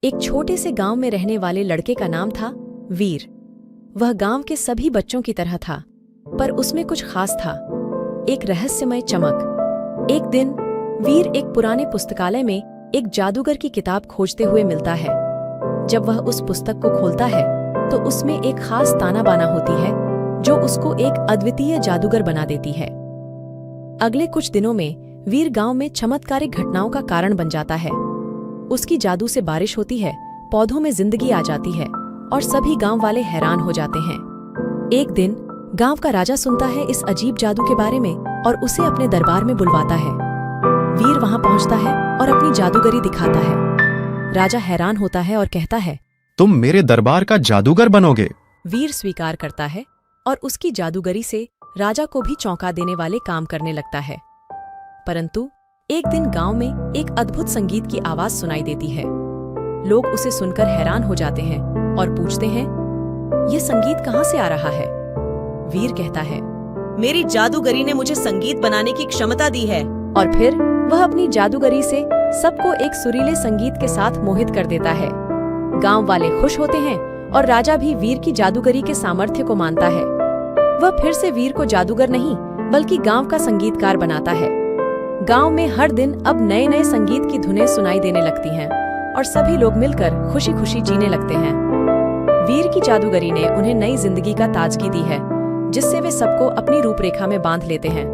एक छोटे से गांव में रहने वाले लड़के का नाम था वीर। वह गांव के सभी बच्चों की तरह था, पर उसमें कुछ खास था, एक रहस्यमय चमक। एक दिन वीर एक पुराने पुस्तकालय में एक जादूगर की किताब खोजते हुए मिलता है। जब वह उस पुस्तक को खोलता है तो उसमें एक खास ताना बाना होती है जो उसको एक अद्वितीय जादूगर बना देती है। अगले कुछ दिनों में वीर गांव में चमत्कारिक घटनाओं का कारण बन जाता है। उसकी जादू से बारिश होती है, पौधों में जिंदगी आ जाती है और सभी गांव वाले हैरान हो जाते हैं। एक दिन गांव का राजा सुनता है इस अजीब जादू के बारे में और उसे अपने दरबार में बुलवाता है। वीर वहां पहुंचता है और अपनी जादूगरी दिखाता है। राजा हैरान होता है और कहता है, तुम मेरे दरबार का जादूगर बनोगे? वीर स्वीकार करता है और उसकी जादूगरी से राजा को भी चौंका देने वाले काम करने लगता है। परंतु एक दिन गांव में एक अद्भुत संगीत की आवाज सुनाई देती है। लोग उसे सुनकर हैरान हो जाते हैं और पूछते हैं, यह संगीत कहां से आ रहा है? वीर कहता है, मेरी जादूगरी ने मुझे संगीत बनाने की क्षमता दी है। और फिर वह अपनी जादूगरी से सबको एक सुरीले संगीत के साथ मोहित कर देता है। गांव वाले खुश होते हैं और राजा भी वीर की जादूगरी के सामर्थ्य को मानता है। वह फिर से वीर को जादूगर नहीं बल्कि गांव का संगीतकार बनाता है। गांव में हर दिन अब नए नए संगीत की धुनें सुनाई देने लगती हैं और सभी लोग मिलकर खुशी खुशी जीने लगते हैं। वीर की जादूगरी ने उन्हें नई जिंदगी का ताजगी दी है, जिससे वे सबको अपनी रूपरेखा में बांध लेते हैं।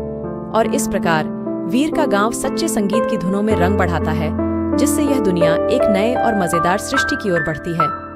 और इस प्रकार वीर का गांव सच्चे संगीत की धुनों में रंग बढ़ाता है, जिससे यह दुनिया एक नए और मजेदार सृष्टि की ओर बढ़ती है।